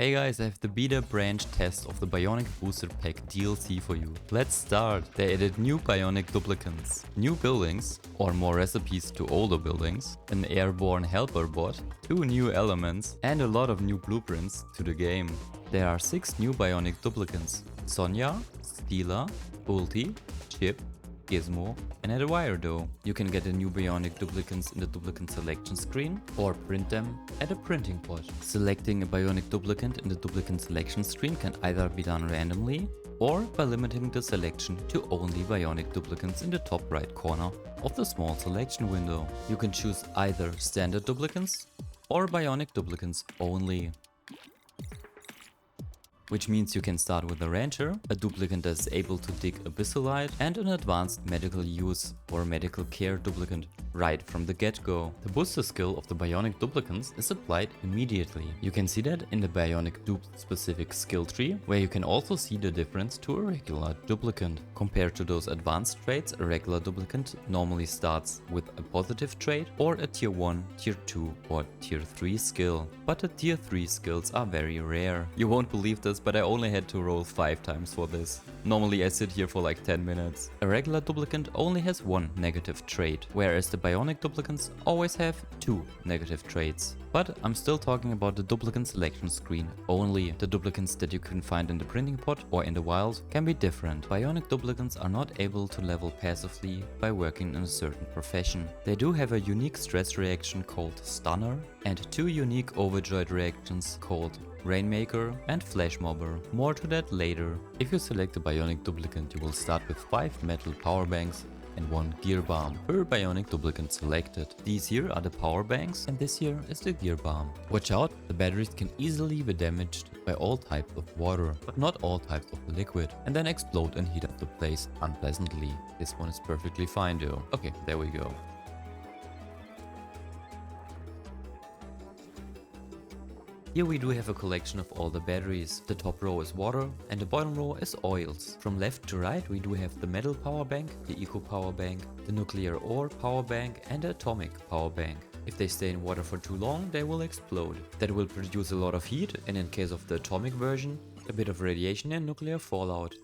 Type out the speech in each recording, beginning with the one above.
Hey guys, I have the beta branch test of the Bionic Booster Pack DLC for you. Let's start. They added new Bionic Duplicants, new buildings, or more recipes to older buildings, an airborne helper bot, 2 new elements, and a lot of new blueprints to the game. There are 6 new Bionic Duplicants: Sonja, Steela, Ulti, Chip, Gizmo, and at a Weirdo. You can get the new Bionic Duplicants in the duplicant selection screen or print them at a printing pod. Selecting a Bionic Duplicant in the duplicant selection screen can either be done randomly or by limiting the selection to only Bionic Duplicants in the top right corner of the small selection window. You can choose either standard duplicants or Bionic Duplicants only, which means you can start with a rancher, a duplicant that is able to dig abyssalite, and an advanced medical use or medical care duplicant right from the get-go. The booster skill of the Bionic Duplicants is applied immediately. You can see that in the Bionic Dupe specific skill tree, where you can also see the difference to a regular duplicant. Compared to those advanced traits, a regular duplicant normally starts with a positive trait or a tier 1, tier 2 or tier 3 skill. But the tier 3 skills are very rare. You won't believe this, but I only had to roll 5 times for this. Normally I sit here for like 10 minutes. A regular duplicant only has 1 negative trait, whereas the Bionic Duplicants always have 2 negative traits. But I'm still talking about the duplicant selection screen only. The duplicants that you can find in the printing pod or in the wild can be different. Bionic duplicants are not able to level passively by working in a certain profession. They do have a unique stress reaction called Stunner and 2 unique overjoyed reactions called Rainmaker and Flashmobber. More to that later. If you select a Bionic Duplicant, you will start with 5 metal power banks and 1 gear bomb per Bionic Duplicant selected. These here are the power banks and this here is the gear bomb. Watch out, the batteries can easily be damaged by all types of water, but not all types of liquid, and then explode and heat up the place unpleasantly. This one is perfectly fine though. Okay, there we go. Here we do have a collection of all the batteries. The top row is water and the bottom row is oils. From left to right we do have the metal power bank, the eco power bank, the nuclear ore power bank and the atomic power bank. If they stay in water for too long they will explode. That will produce a lot of heat and in case of the atomic version, a bit of radiation and nuclear fallout.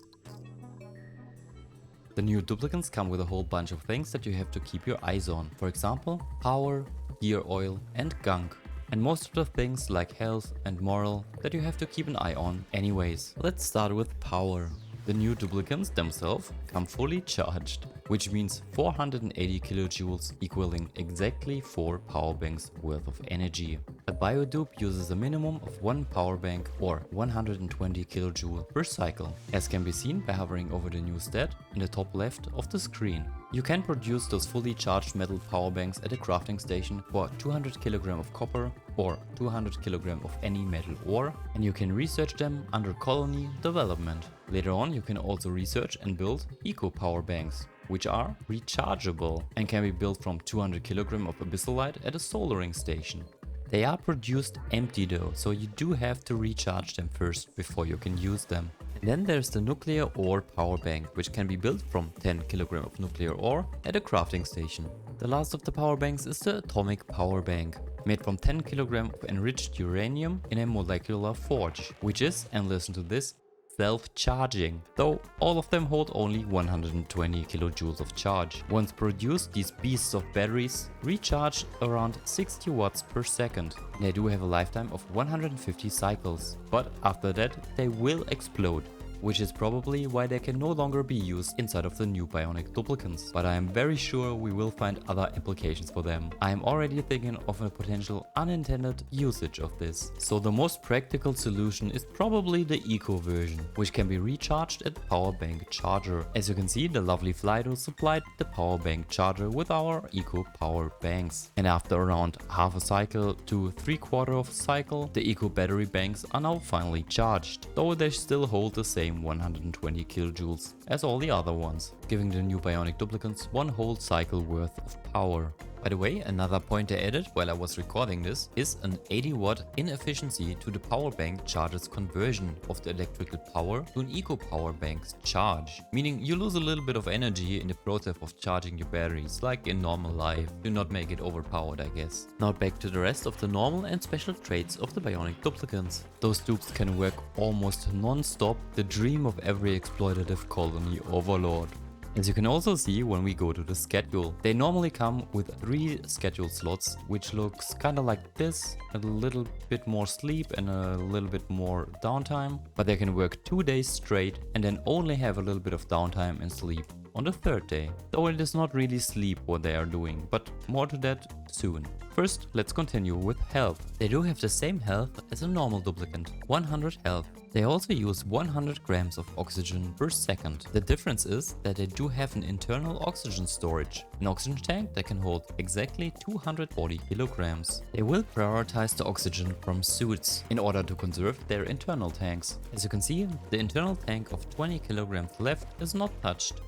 The new duplicants come with a whole bunch of things that you have to keep your eyes on. For example, power, gear oil and gunk. And most of the things like health and moral that you have to keep an eye on anyways. Let's start with power. The new duplicants themselves come fully charged, which means 480 kilojoules equaling exactly 4 power banks worth of energy. A biodupe uses a minimum of 1 power bank or 120 kilojoules per cycle, as can be seen by hovering over the new stat in the top left of the screen. You can produce those fully charged metal power banks at a crafting station for 200 kg of copper or 200 kg of any metal ore, and you can research them under colony development. Later on you can also research and build eco power banks, which are rechargeable and can be built from 200 kg of abyssalite at a soldering station. They are produced empty though, so you do have to recharge them first before you can use them. And then there's the nuclear ore power bank, which can be built from 10 kg of nuclear ore at a crafting station. The last of the power banks is the atomic power bank, made from 10 kg of enriched uranium in a molecular forge, which is, and listen to this, self-charging, though all of them hold only 120 kilojoules of charge. Once produced, these beasts of batteries recharge around 60 watts per second. They do have a lifetime of 150 cycles, but after that they will explode, which is probably why they can no longer be used inside of the new Bionic Duplicants. But I am very sure we will find other applications for them. I am already thinking of a potential unintended usage of this. So the most practical solution is probably the eco version, which can be recharged at the power bank charger. As you can see, the lovely Flydo supplied the power bank charger with our eco power banks. And after around half a cycle to 3/4 of a cycle, the eco battery banks are now finally charged, though they still hold the same 120 kilojoules as all the other ones, giving the new Bionic Duplicants 1 whole cycle worth of power. By the way, another point I added while I was recording this is an 80 watt inefficiency to the power bank charge's conversion of the electrical power to an eco power bank's charge. Meaning you lose a little bit of energy in the process of charging your batteries, like in normal life. Do not make it overpowered, I guess. Now back to the rest of the normal and special traits of the Bionic Duplicants. Those dupes can work almost non-stop, the dream of every exploitative colony overlord. As you can also see when we go to the schedule, they normally come with 3 schedule slots, which looks kinda like this, a little bit more sleep and a little bit more downtime, but they can work 2 days straight and then only have a little bit of downtime and sleep on the 3rd day. Though it is not really sleep what they are doing, but more to that soon. First, let's continue with health. They do have the same health as a normal duplicant, 100 health. They also use 100 grams of oxygen per second. The difference is that they do have an internal oxygen storage, an oxygen tank that can hold exactly 240 kilograms. They will prioritize the oxygen from suits in order to conserve their internal tanks. As you can see, the internal tank of 20 kilograms left is not touched.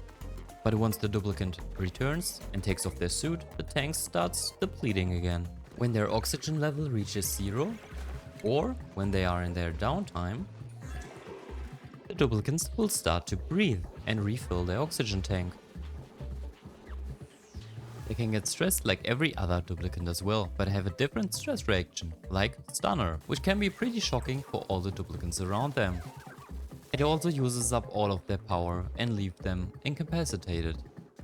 But once the duplicant returns and takes off their suit, the tank starts depleting again. When their oxygen level reaches 0, or when they are in their downtime, the duplicants will start to breathe and refill their oxygen tank. They can get stressed like every other duplicant as well, but have a different stress reaction, like Stunner, which can be pretty shocking for all the duplicants around them. It also uses up all of their power and leaves them incapacitated.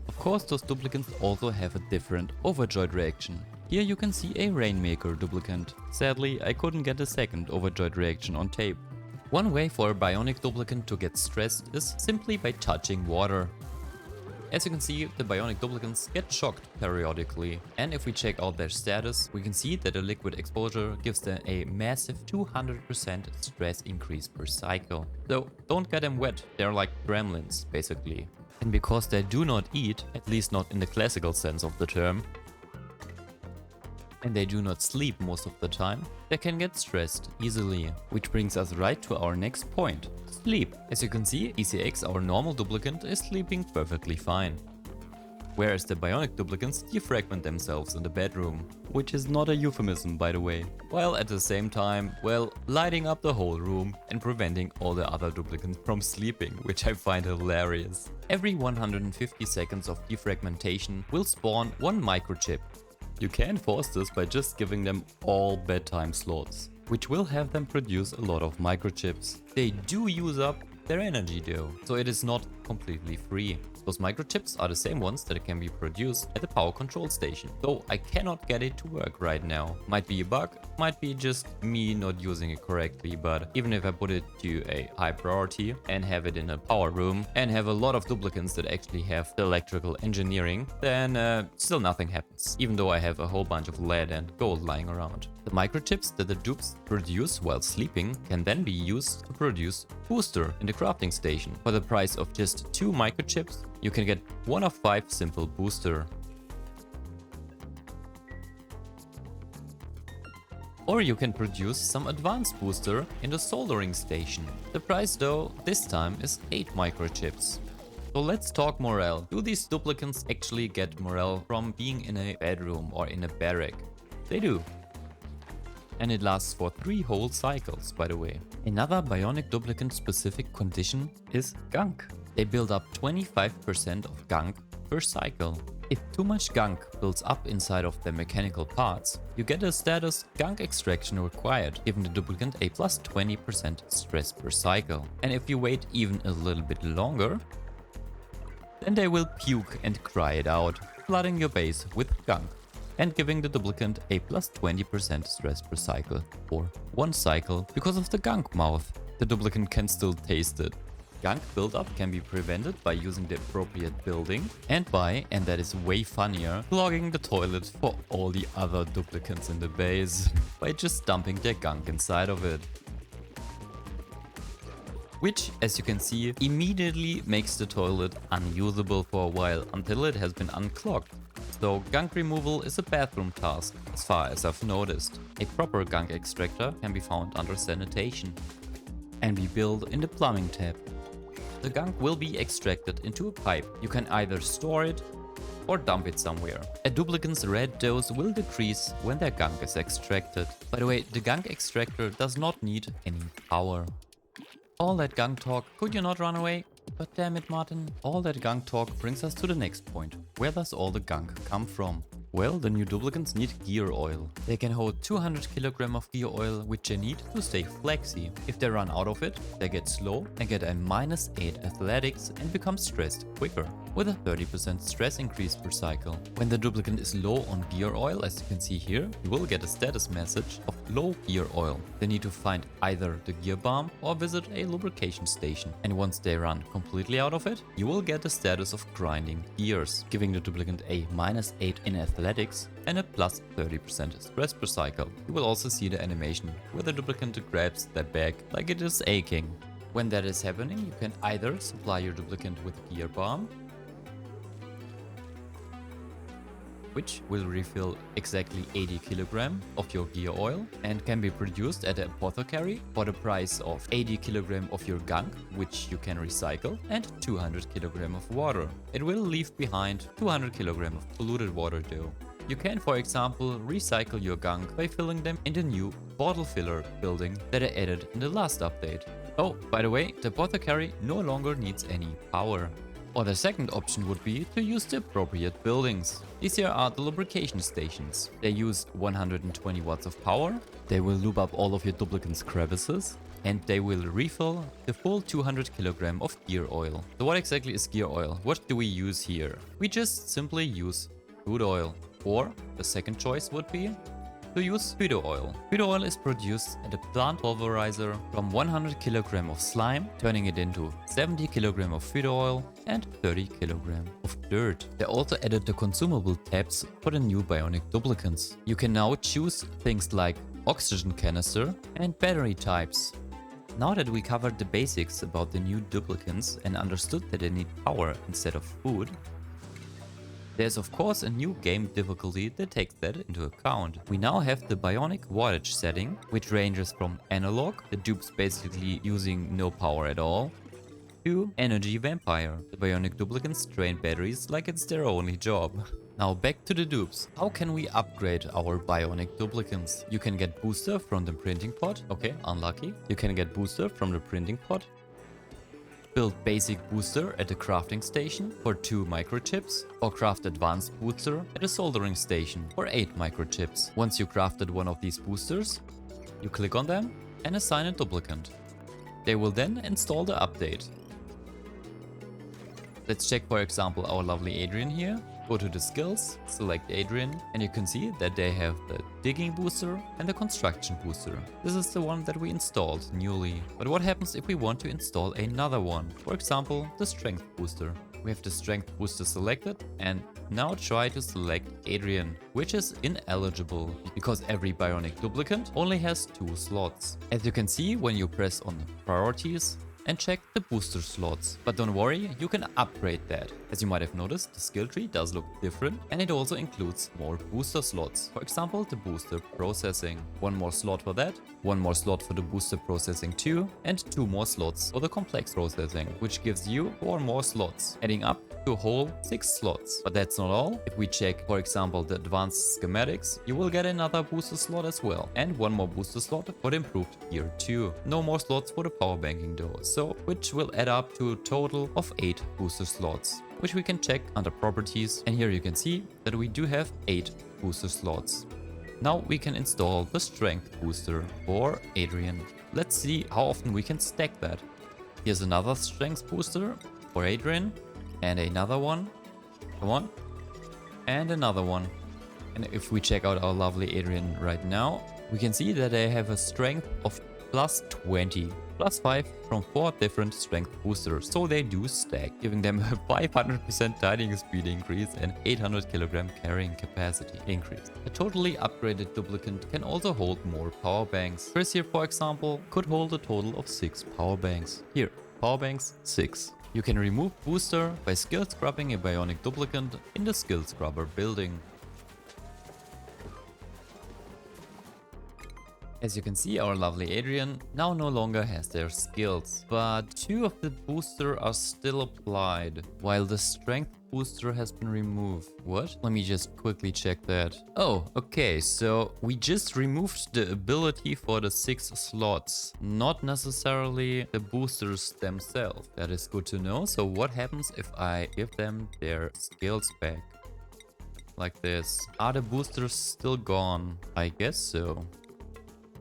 Of course, those duplicants also have a different overjoyed reaction. Here you can see a Rainmaker duplicant. Sadly, I couldn't get a second overjoyed reaction on tape. One way for a Bionic duplicant to get stressed is simply by touching water. As you can see, the Bionic duplicants get shocked periodically, and if we check out their status, we can see that a liquid exposure gives them a massive 200% stress increase per cycle. So don't get them wet, they're like gremlins basically. And because they do not eat, at least not in the classical sense of the term, and they do not sleep most of the time, they can get stressed easily. Which brings us right to our next point, sleep. As you can see, ECX, our normal duplicant, is sleeping perfectly fine. Whereas the Bionic duplicants defragment themselves in the bedroom, which is not a euphemism by the way, while at the same time, well, lighting up the whole room and preventing all the other duplicants from sleeping, which I find hilarious. Every 150 seconds of defragmentation will spawn 1 microchip. You can force this by just giving them all bedtime slots, which will have them produce a lot of microchips. They do use up their energy though, so it is not completely free. Those microchips are the same ones that can be produced at the power control station, though I cannot get it to work right now. Might be a bug, might be just me not using it correctly, but even if I put it to a high priority and have it in a power room and have a lot of duplicants that actually have the electrical engineering, then still nothing happens, even though I have a whole bunch of lead and gold lying around. The microchips that the dupes produce while sleeping can then be used to produce booster in the crafting station. For the price of just 2 microchips, you can get 1 of 5 simple booster. Or you can produce some advanced booster in the soldering station. The price though, this time is 8 microchips. So let's talk morale. Do these duplicants actually get morale from being in a bedroom or in a barrack? They do. And it lasts for 3 whole cycles, by the way. Another Bionic duplicant specific condition is Gunk. They build up 25% of Gunk per cycle. If too much Gunk builds up inside of the mechanical parts, you get a status Gunk extraction required, giving the duplicant a plus 20% stress per cycle. And if you wait even a little bit longer, then they will puke and cry it out, flooding your base with Gunk, and giving the duplicant a plus 20% stress per cycle for 1 cycle because of the Gunk mouth. The duplicant can still taste it. Gunk buildup can be prevented by using the appropriate building and by, and that is way funnier, clogging the toilet for all the other duplicants in the base by just dumping their Gunk inside of it. Which, as you can see, immediately makes the toilet unusable for a while until it has been unclogged. So Gunk removal is a bathroom task, as far as I've noticed. A proper Gunk extractor can be found under sanitation and be built in the plumbing tab. The Gunk will be extracted into a pipe. You can either store it or dump it somewhere. A duplicant's red dose will decrease when their gunk is extracted. By the way, the gunk extractor does not need any power. All that gunk talk, could you not run away? But damn it, Martin. All that gunk talk brings us to the next point. Where does all the gunk come from? Well, the new duplicants need gear oil. They can hold 200 kg of gear oil, which they need to stay flexy. If they run out of it, they get slow and get a -8 athletics and become stressed quicker, with a 30% stress increase per cycle. When the duplicant is low on gear oil, as you can see here, you will get a status message of low gear oil. They need to find either the gear balm or visit a lubrication station. And once they run completely out of it, you will get the status of grinding gears, giving the duplicant a -8 in athletics and a plus 30% stress per cycle. You will also see the animation where the duplicant grabs that bag like it is aching. When that is happening, you can either supply your duplicant with gear balm, which will refill exactly 80 kg of your gear oil and can be produced at the apothecary for the price of 80 kg of your gunk, which you can recycle, and 200 kg of water. It will leave behind 200 kg of polluted water though. You can, for example, recycle your gunk by filling them in the new bottle filler building that I added in the last update. Oh, by the way, the apothecary no longer needs any power. Or the second option would be to use the appropriate buildings. These here are the lubrication stations. They use 120 watts of power, they will lube up all of your duplicants' crevices, and they will refill the full 200 kg of gear oil. So what exactly is gear oil? What do we use here? We just simply use food oil. Or the second choice would be to use Phyto oil. Phyto oil is produced at a plant pulverizer from 100 kg of slime, turning it into 70 kg of Phyto oil and 30 kg of dirt. They also added the consumable tabs for the new Bionic duplicants. You can now choose things like oxygen canister and battery types. Now that we covered the basics about the new duplicants and understood that they need power instead of food, there's of course a new game difficulty that takes that into account. We now have the Bionic wattage setting, which ranges from analog, the dupes basically using no power at all, to energy vampire. The Bionic duplicants drain batteries like it's their only job. Now back to the dupes. How can we upgrade our Bionic duplicants? You can get booster from the printing pod. Okay, unlucky. You can get booster from the printing pod. Build basic booster at the crafting station for 2 microchips, or craft advanced booster at a soldering station for 8 microchips. Once you crafted one of these boosters, you click on them and assign a duplicant. They will then install the update. Let's check, for example, our lovely Adrian here. Go to the skills, select Adrian, and you can see that they have the digging booster and the construction booster. This is the one that we installed newly. But what happens if we want to install another one? For example, the strength booster. We have the strength booster selected and now try to select Adrian, which is ineligible because every Bionic duplicant only has 2 slots. As you can see when you press on priorities, and check the booster slots. But don't worry, you can upgrade that. As you might have noticed, the skill tree does look different and it also includes more booster slots. For example, the booster processing. 1 more slot for that, 1 more slot for the booster processing 2, and 2 more slots for the complex processing, which gives you 4 more slots, adding up to a whole 6 slots. But that's not all. If we check, for example, the advanced schematics, you will get another booster slot as well, and 1 more booster slot for the improved gear 2. No more slots for the power banking though, so which will add up to a total of 8 booster slots, which we can check under properties, and here you can see that we do have 8 booster slots. Now we can install the strength booster for Adrian. Let's see how often we can stack that. Here's another strength booster for Adrian, and another one, come on, and another one. And if we check out our lovely Adrian right now, we can see that they have a strength of plus 20. Plus 5 from 4 different strength boosters, so they do stack, giving them a 500% tiding speed increase and 800 kg carrying capacity increase. A totally upgraded duplicant can also hold more power banks. Chris here, for example, could hold a total of 6 power banks. Here, power banks 6. You can remove booster by skill scrubbing a Bionic duplicant in the skill scrubber building. As you can see, our lovely Adrian now no longer has their skills, but 2 of the booster are still applied, while the strength booster has been removed. What? Let me just quickly check that. Oh, okay, so we just removed the ability for the 6 slots, not necessarily the boosters themselves. That is good to know. So what happens if I give them their skills back? Like this. Are the boosters still gone? I guess so.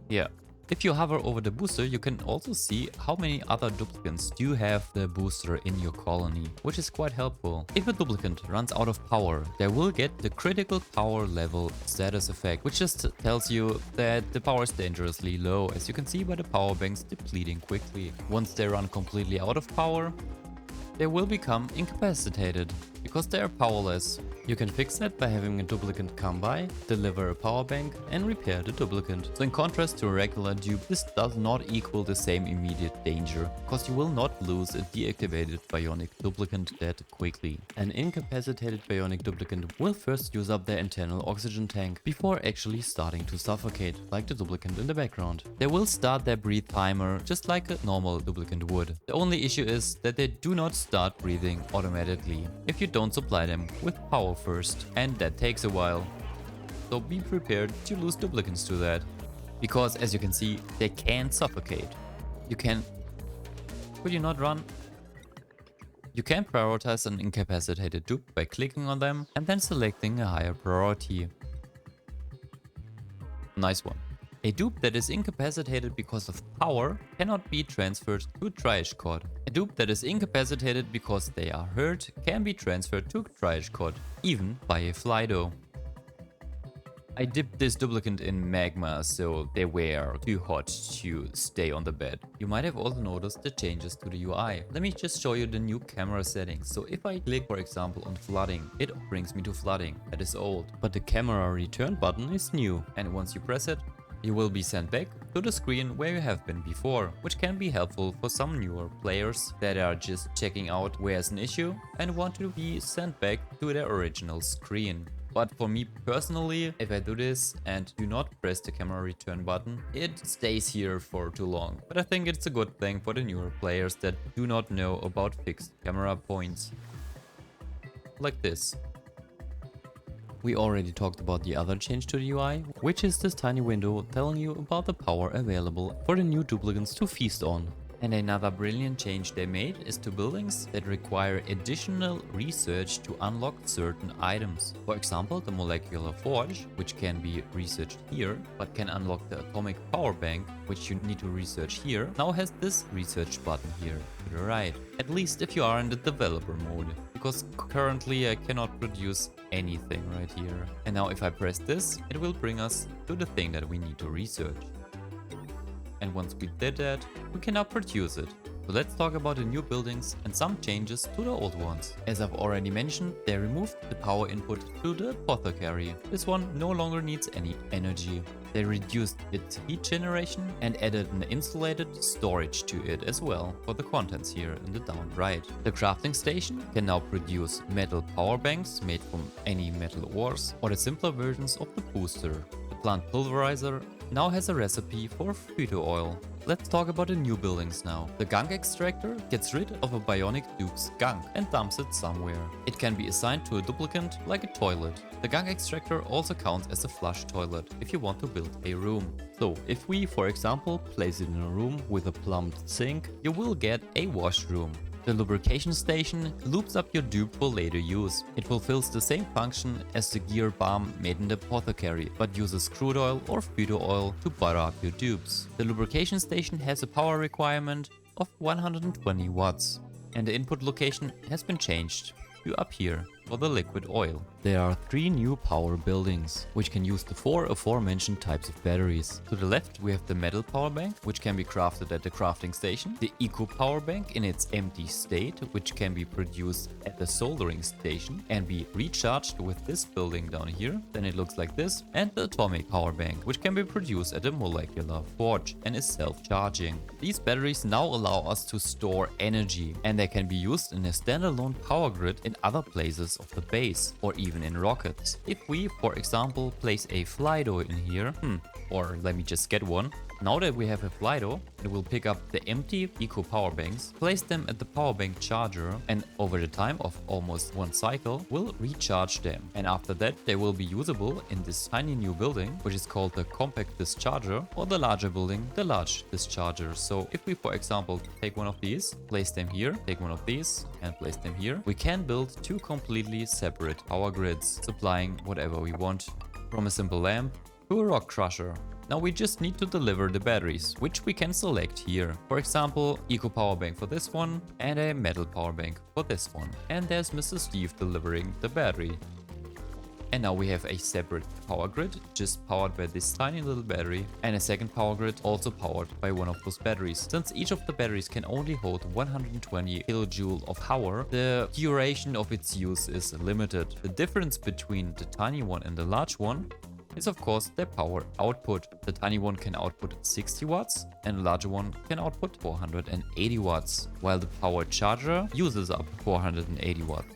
Yeah. If you hover over the booster, you can also see how many other duplicants do have the booster in your colony, which is quite helpful. If a duplicant runs out of power, they will get the critical power level status effect, which just tells you that the power is dangerously low, as you can see by the power banks depleting quickly. Once they run completely out of power, they will become incapacitated, because they are powerless. You can fix that by having a duplicant come by, deliver a power bank and repair the duplicant. So in contrast to a regular dupe, this does not equal the same immediate danger, because you will not lose a deactivated bionic duplicant that quickly. An incapacitated bionic duplicant will first use up their internal oxygen tank before actually starting to suffocate, like the duplicant in the background. They will start their breathe timer just like a normal duplicant would. The only issue is that they do not start breathing automatically if you don't supply them with power first, and that takes a while. So be prepared to lose duplicants to that, because as you can see, they can suffocate. Could you not run? You can prioritize an incapacitated dupe by clicking on them and then selecting a higher priority. Nice one. A dupe that is incapacitated because of power cannot be transferred to Triage Cord. A dupe that is incapacitated because they are hurt can be transferred to Triage Cord, even by a Flydo. I dipped this duplicant in magma, so they were too hot to stay on the bed. You might have also noticed the changes to the UI. Let me just show you the new camera settings. So if I click, for example, on flooding, it brings me to flooding. That is old. But the camera return button is new, and once you press it, you will be sent back to the screen where you have been before, which can be helpful for some newer players that are just checking out where's an issue and want to be sent back to their original screen. But for me personally, if I do this and do not press the camera return button, it stays here for too long. But I think it's a good thing for the newer players that do not know about fixed camera points. Like this. We already talked about the other change to the UI, which is this tiny window telling you about the power available for the new duplicants to feast on. And another brilliant change they made is to buildings that require additional research to unlock certain items. For example, the molecular forge, which can be researched here, but can unlock the atomic power bank, which you need to research here, now has this research button here to the right. At least if you are in the developer mode, because currently I cannot produce anything right here. And now if I press this, it will bring us to the thing that we need to research. And once we did that, we can now produce it. So let's talk about the new buildings and some changes to the old ones. As I've already mentioned, they removed the power input to the apothecary. This one no longer needs any energy. They reduced its heat generation and added an insulated storage to it as well for the contents here in the down right. The crafting station can now produce metal power banks made from any metal ores or the simpler versions of the booster. The plant pulverizer now has a recipe for Phyto oil. Let's talk about the new buildings now. The Gunk extractor gets rid of a bionic dupe's gunk and dumps it somewhere. It can be assigned to a duplicant like a toilet. The Gunk extractor also counts as a flush toilet if you want to build a room. So if we, for example, place it in a room with a plumbed sink, you will get a washroom. The lubrication station lubes up your dupe for later use. It fulfills the same function as the gear balm made in the apothecary, but uses crude oil or Phyto oil to butter up your dupes. The lubrication station has a power requirement of 120 watts, and the input location has been changed to up here for the liquid oil. There are 3 new power buildings, which can use the 4 aforementioned types of batteries. To the left we have the metal power bank, which can be crafted at the crafting station, the eco power bank in its empty state, which can be produced at the soldering station and be recharged with this building down here, then it looks like this, and the atomic power bank, which can be produced at a molecular forge and is self-charging. These batteries now allow us to store energy, and they can be used in a standalone power grid in other places areas of the base or even in rockets. If we, for example, place a Flydo in here, or let me just get one. Now that we have a Flydo, it will pick up the empty eco power banks, place them at the power bank charger, and over the time of almost one cycle, will recharge them. And after that, they will be usable in this tiny new building, which is called the compact discharger, or the larger building, the large discharger. So if we, for example, take one of these, place them here, take one of these, and place them here, we can build two completely separate power grids, supplying whatever we want, from a simple lamp to a rock crusher. Now we just need to deliver the batteries, which we can select here. For example, eco power bank for this one and a metal power bank for this one. And there's Mr. Steve delivering the battery. And now we have a separate power grid, just powered by this tiny little battery, and a second power grid also powered by one of those batteries. Since each of the batteries can only hold 120 kilojoule of power, the duration of its use is limited. The difference between the tiny one and the large one is of course their power output. The tiny one can output 60 watts and the larger one can output 480 watts, while the power charger uses up 480 watts.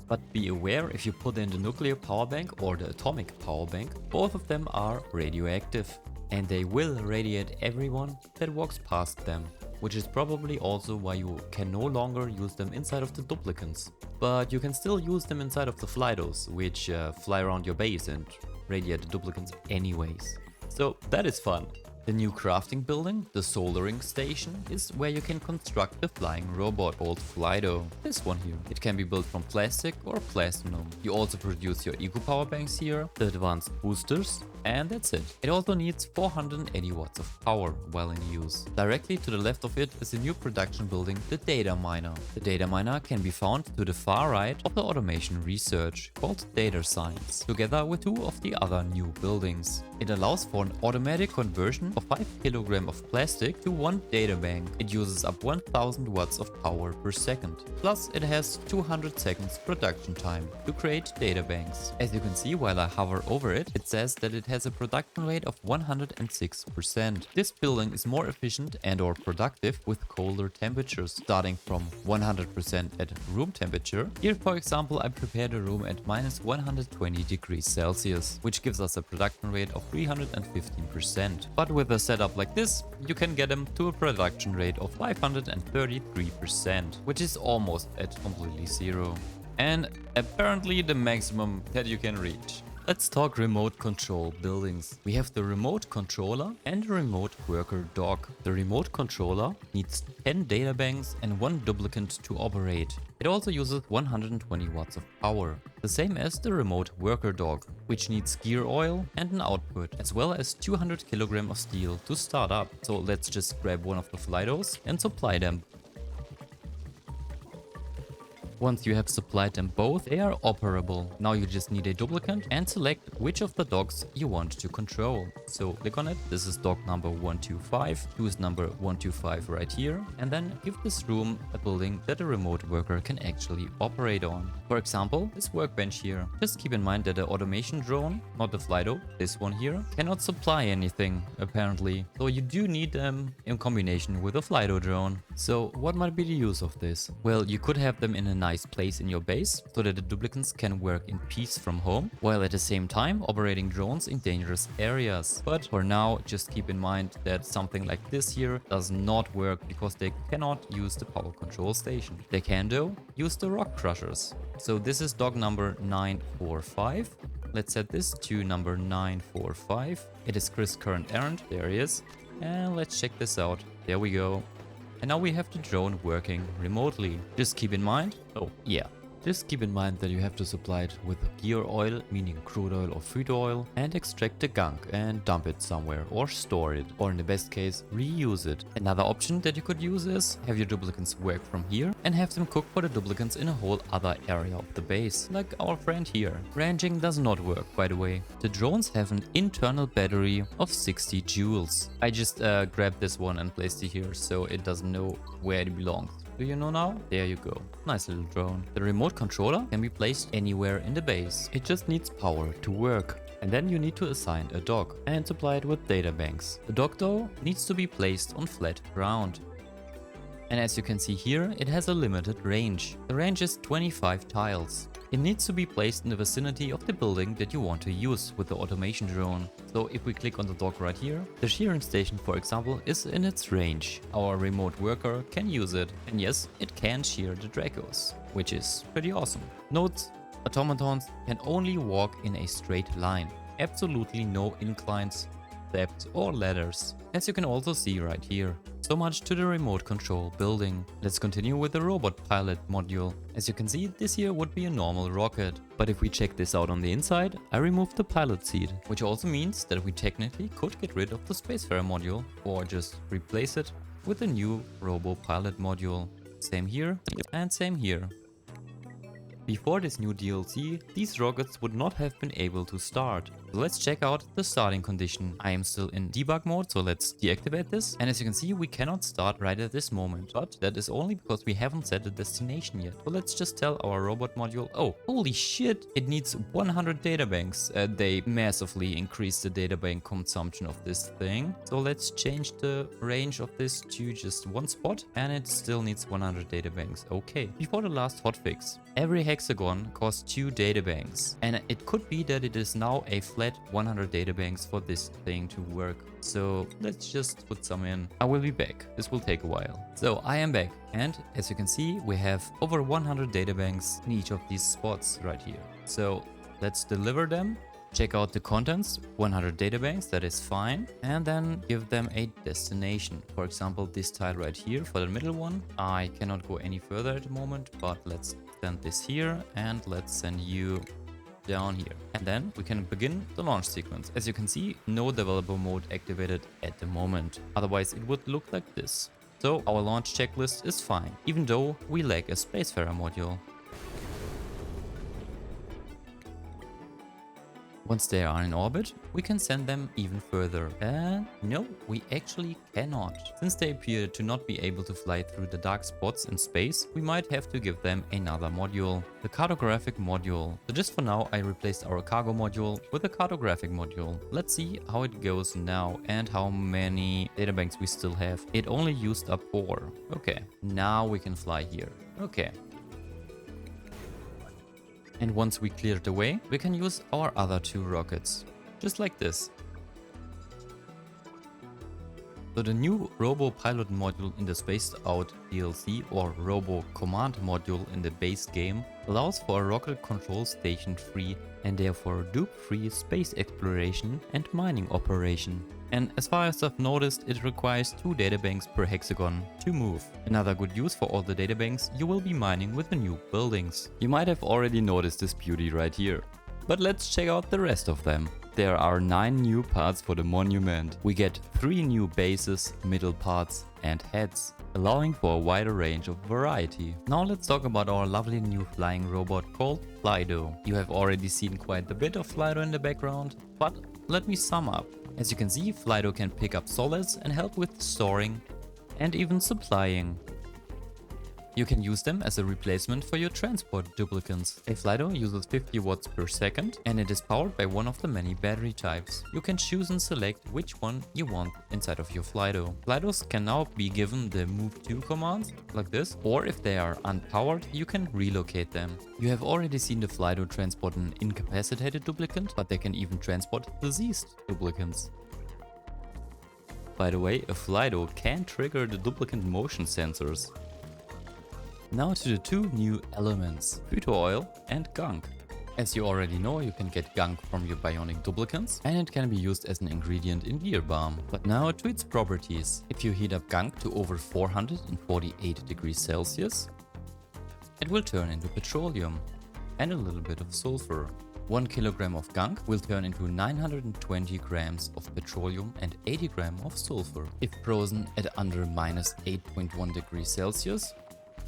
But be aware, if you put in the nuclear power bank or the atomic power bank, both of them are radioactive and they will radiate everyone that walks past them, which is probably also why you can no longer use them inside of the Duplicants. But you can still use them inside of the Flydos, which fly around your base and radiate the Duplicants anyways. So that is fun. The new crafting building, the soldering station, is where you can construct the flying robot called Flydo. This one here. It can be built from plastic or platinum. You also produce your eco power banks here, the advanced boosters, and that's it. It also needs 480 watts of power while in use. Directly to the left of it is a new production building, the data miner. The data miner can be found to the far right of the automation research, called data science, together with two of the other new buildings. It allows for an automatic conversion of 5 kg of plastic to one data bank. It uses up 1000 watts of power per second. Plus it has 200 seconds production time to create data banks. As you can see while I hover over it, it says that it has a production rate of 106%. This building is more efficient and or productive with colder temperatures, starting from 100% at room temperature. Here, for example, I prepared a room at minus 120 degrees Celsius, which gives us a production rate of 315%. But with a setup like this, you can get them to a production rate of 533%, which is almost at completely zero. And apparently the maximum that you can reach. Let's talk remote control buildings. We have the remote controller and the remote worker dog. The remote controller needs 10 data banks and 1 duplicant to operate. It also uses 120 watts of power, the same as the remote worker dog, which needs gear oil and an output, as well as 200 kg of steel to start up. So let's just grab one of the Flydos and supply them. Once you have supplied them both, they are operable. Now you just need a duplicant and select which of the dogs you want to control. So click on it. This is dog number 125. Choose number 125 right here. And then give this room a building that a remote worker can actually operate on. For example, this workbench here. Just keep in mind that the automation drone, not the Flydo, this one here, cannot supply anything apparently. So you do need them in combination with a Flydo drone. So what might be the use of this? Well, you could have them in a nice place in your base so that the duplicants can work in peace from home, while at the same time operating drones in dangerous areas. But for now, just keep in mind that something like this here does not work because they cannot use the power control station. They can though use the rock crushers. So this is dog number 945. Let's set this to number 945. It is Chris' current errand. There he is. And let's check this out. There we go. And now we have the drone working remotely. Just keep in mind, just keep in mind that you have to supply it with gear oil, meaning crude oil or Phyto oil, and extract the gunk and dump it somewhere or store it, or in the best case, reuse it. Another option that you could use is have your duplicants work from here and have them cook for the duplicants in a whole other area of the base, like our friend here. Ranging does not work, by the way. The drones have an internal battery of 60 joules. I just grabbed this one and placed it here so it doesn't know where it belongs. Do you know now? There you go. Nice little drone. The remote controller can be placed anywhere in the base. It just needs power to work. And then you need to assign a dog and supply it with data banks. The dog though needs to be placed on flat ground. And as you can see here, it has a limited range. The range is 25 tiles. It needs to be placed in the vicinity of the building that you want to use with the automation drone. So if we click on the dock right here, the shearing station, for example, is in its range. Our remote worker can use it, and yes, it can shear the Dracos, which is pretty awesome. Note, automatons can only walk in a straight line. Absolutely no inclines, steps or ladders, as you can also see right here. So much to the remote control building. Let's continue with the robot pilot module. As you can see, this here would be a normal rocket. But if we check this out on the inside, I removed the pilot seat, which also means that we technically could get rid of the Spacefarer module or just replace it with a new robo pilot module. Same here and same here. Before this new DLC, these rockets would not have been able to start. So let's check out the starting condition. I am still in debug mode, so let's deactivate this. And as you can see, we cannot start right at this moment. But that is only because we haven't set a destination yet. So let's just tell our robot module, oh, holy shit, it needs 100 databanks. They massively increased the databank consumption of this thing. So let's change the range of this to just one spot. And it still needs 100 databanks. Okay. Before the last hotfix, every hexagon costs 2 databanks, and it could be that it is now a flat 100 databanks for this thing to work. So let's just put some in. I will be back. This will take a while. So I am back, and as you can see, we have over 100 databanks in each of these spots right here. So let's deliver them. Check out the contents, 100 databanks, that is fine. And then give them a destination. For example, this tile right here for the middle one. I cannot go any further at the moment, but let's send this here and let's send you down here. And then we can begin the launch sequence. As you can see, no developer mode activated at the moment. Otherwise, it would look like this. So our launch checklist is fine, even though we lack a Spacefarer module. Once they are in orbit, we can send them even further. No, we actually cannot. Since they appear to not be able to fly through the dark spots in space, we might have to give them another module, the cartographic module. So just for now, I replaced our cargo module with a cartographic module. Let's see how it goes now and how many databanks we still have. It only used up 4. Okay, now we can fly here. Okay. And once we clear the way, we can use our other 2 rockets. Just like this. So the new Robo Pilot module in the Spaced Out DLC or Robo Command module in the base game allows for a rocket control station free and therefore dupe free space exploration and mining operation. And as far as I've noticed, it requires 2 databanks per hexagon to move. Another good use for all the databanks, you will be mining with the new buildings. You might have already noticed this beauty right here. But let's check out the rest of them. There are 9 new parts for the monument. We get 3 new bases, middle parts and heads, allowing for a wider range of variety. Now let's talk about our lovely new flying robot called Flydo. You have already seen quite a bit of Flydo in the background, but let me sum up. As you can see, Flydo can pick up solids and help with storing and even supplying. You can use them as a replacement for your transport duplicants. A Flydo uses 50 watts per second and it is powered by one of the many battery types. You can choose and select which one you want inside of your Flydo. Flydos can now be given the move to command, like this, or if they are unpowered, you can relocate them. You have already seen the Flydo transport an incapacitated duplicant, but they can even transport diseased duplicants. By the way, a Flydo can trigger the duplicant motion sensors. Now to the 2 new elements, Phyto oil and Gunk. As you already know, you can get Gunk from your Bionic duplicants and it can be used as an ingredient in beer balm. But now to its properties. If you heat up Gunk to over 448 degrees Celsius, it will turn into petroleum and a little bit of sulfur. 1 kilogram of Gunk will turn into 920 grams of petroleum and 80 grams of sulfur. If frozen at under minus 8.1 degrees Celsius,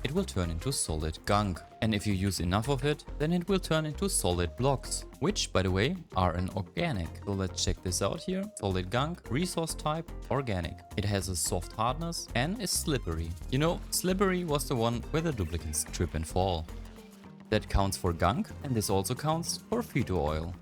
it will turn into solid Gunk. And if you use enough of it, then it will turn into solid blocks, which, by the way, are an organic. So let's check this out here. Solid Gunk, resource type, organic. It has a soft hardness and is slippery. You know, slippery was the one where the duplicants trip and fall. That counts for Gunk, and this also counts for Phyto oil.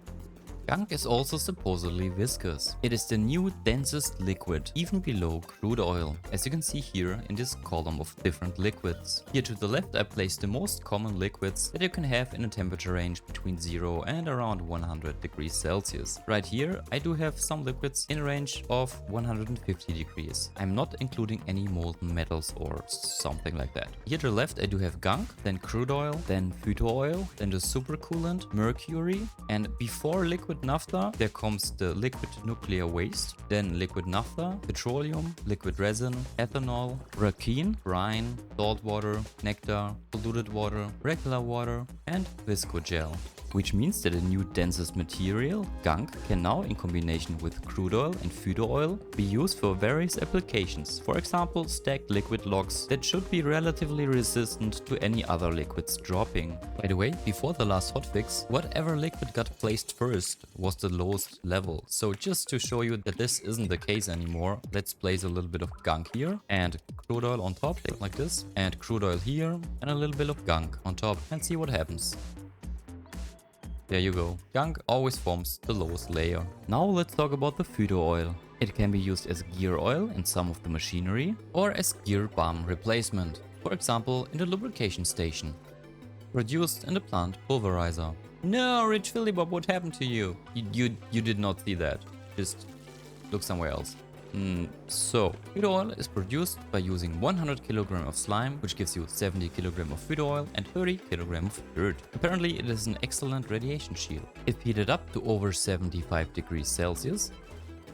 Gunk is also supposedly viscous. It is the new densest liquid, even below crude oil, as you can see here in this column of different liquids. Here to the left I placed the most common liquids that you can have in a temperature range between 0 and around 100 degrees Celsius. Right here I do have some liquids in a range of 150 degrees. I'm not including any molten metals or something like that. Here to the left I do have gunk, then crude oil, then phyto oil, then the supercoolant, mercury, and before liquid naphtha there comes the liquid nuclear waste, then liquid naphtha, petroleum, liquid resin, ethanol, rakin, brine, salt water, nectar, polluted water, regular water, and viscogel. Which means that a new densest material, gunk, can now in combination with crude oil and phyto oil be used for various applications. For example, stacked liquid logs that should be relatively resistant to any other liquids dropping. By the way, before the last hotfix, whatever liquid got placed first was the lowest level. So just to show you that this isn't the case anymore, let's place a little bit of gunk here and crude oil on top like this, and crude oil here and a little bit of gunk on top, and see what happens. There you go. Gunk always forms the lowest layer. Now let's talk about the phyto oil. It can be used as gear oil in some of the machinery or as gear balm replacement. For example, in the lubrication station. Produced in the plant pulverizer. No, Rich Phillybob, what happened to you? You did not see that. Just look somewhere else. So, phyto oil is produced by using 100 kg of slime, which gives you 70 kg of phyto oil and 30 kg of dirt. Apparently, it is an excellent radiation shield. If heated up to over 75 degrees Celsius,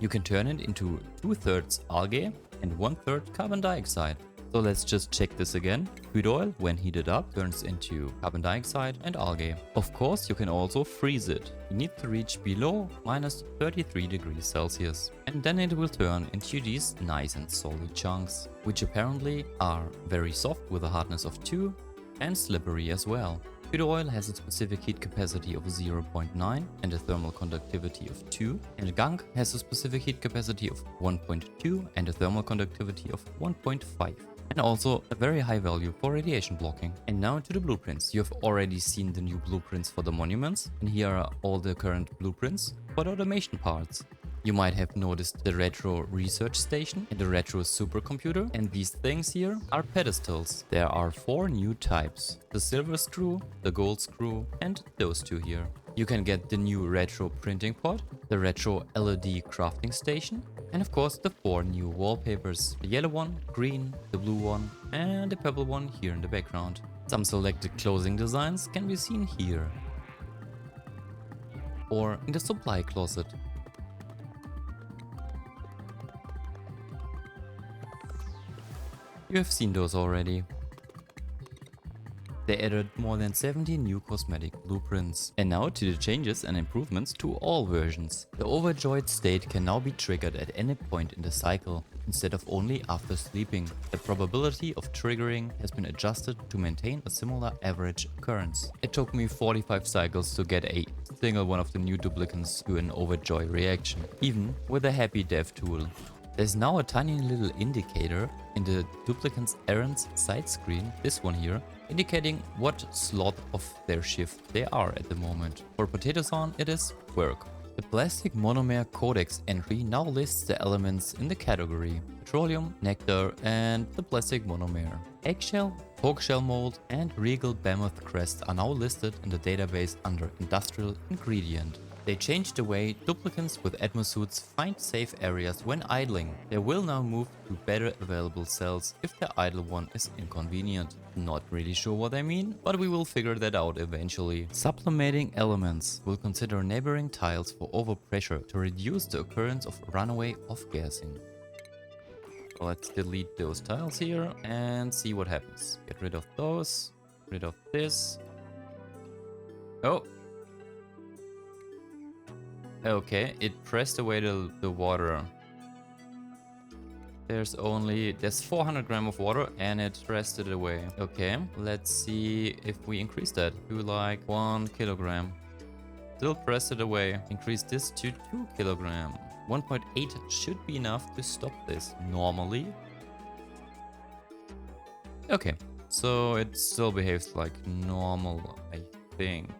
you can turn it into 2/3 algae and 1/3 carbon dioxide. So let's just check this again. Phyto oil, when heated up, turns into carbon dioxide and algae. Of course, you can also freeze it. You need to reach below -33 degrees Celsius. And then it will turn into these nice and solid chunks, which apparently are very soft with a hardness of 2 and slippery as well. Phyto oil has a specific heat capacity of 0.9 and a thermal conductivity of 2, and gunk has a specific heat capacity of 1.2 and a thermal conductivity of 1.5. And also a very high value for radiation blocking. And now to the blueprints. You have already seen the new blueprints for the monuments, and here are all the current blueprints for the automation parts. You might have noticed the retro research station and the retro supercomputer, and these things here are pedestals. There are 4 new types: the silver screw, the gold screw, and those 2 here. You can get the new retro printing pod, the retro LED crafting station, and of course the 4 new wallpapers: the yellow one, green, the blue one, and the purple one here in the background. Some selected clothing designs can be seen here, or in the supply closet. You have seen those already. They added more than 70 new cosmetic blueprints. And now to the changes and improvements to all versions. The overjoyed state can now be triggered at any point in the cycle, instead of only after sleeping. The probability of triggering has been adjusted to maintain a similar average occurrence. It took me 45 cycles to get a single one of the new duplicants to an overjoy reaction, even with a happy dev tool. There's now a tiny little indicator in the Duplicants errands side screen, this one here, indicating what slot of their shift they are at the moment. For PotatoSon it is work. The plastic monomer codex entry now lists the elements in the category: petroleum, nectar, and the plastic monomer. Eggshell, porkshell mold, and regal behemoth crest are now listed in the database under industrial ingredient. They changed the way duplicants with atmosuits find safe areas when idling. They will now move to better available cells if the idle one is inconvenient. Not really sure what I mean, but we will figure that out eventually. Sublimating elements will consider neighboring tiles for overpressure to reduce the occurrence of runaway off-gassing. Let's delete those tiles here and see what happens. Get rid of those, rid of this. Oh! Okay, it pressed away the water. There's 400 grams of water and it pressed it away. Okay, let's see if we increase that to like 1 kilogram. Still press it away. Increase this to 2 kilogram. 1.8 should be enough to stop this normally. Okay, so it still behaves like normal, I think.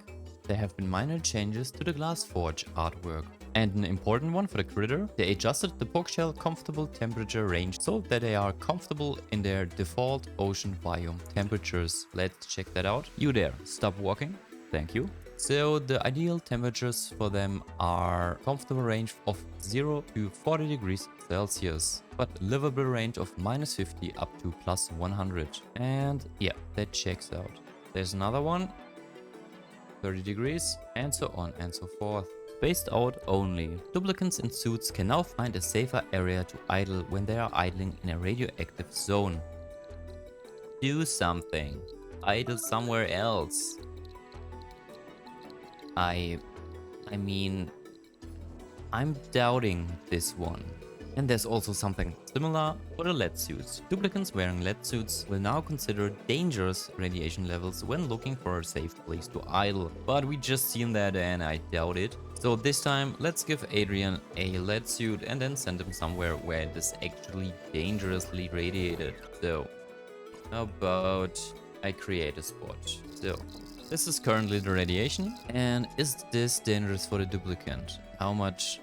there have been minor changes to the Glass Forge artwork. And an important one for the critter, they adjusted the Pokeshell comfortable temperature range so that they are comfortable in their default ocean biome temperatures. Let's check that out. You there, stop walking. Thank you. So the ideal temperatures for them are comfortable range of 0 to 40 degrees Celsius, but livable range of -50 up to +100. And yeah, that checks out. There's another one, 30 degrees, and so on and so forth. Spaced out only. Duplicants in suits can now find a safer area to idle when they are idling in a radioactive zone. Do something. Idle somewhere else. I mean, I'm doubting this one. And there's also something similar for the lead suits. Duplicants wearing lead suits will now consider dangerous radiation levels when looking for a safe place to idle. But we just seen that and I doubt it. So this time, let's give Adrian a lead suit and then send him somewhere where it is actually dangerously radiated. So, how about I create a spot? So, this is currently the radiation. And is this dangerous for the duplicant? How much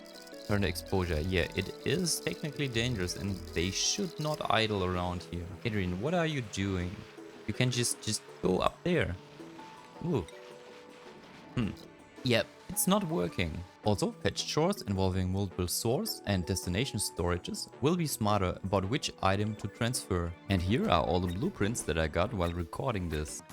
current exposure? Yeah, it is technically dangerous and they should not idle around here. Adrian, what are you doing? You can just go up there. Ooh. Yep, it's not working. Also, fetched shores involving multiple source and destination storages will be smarter about which item to transfer. And here are all the blueprints that I got while recording this.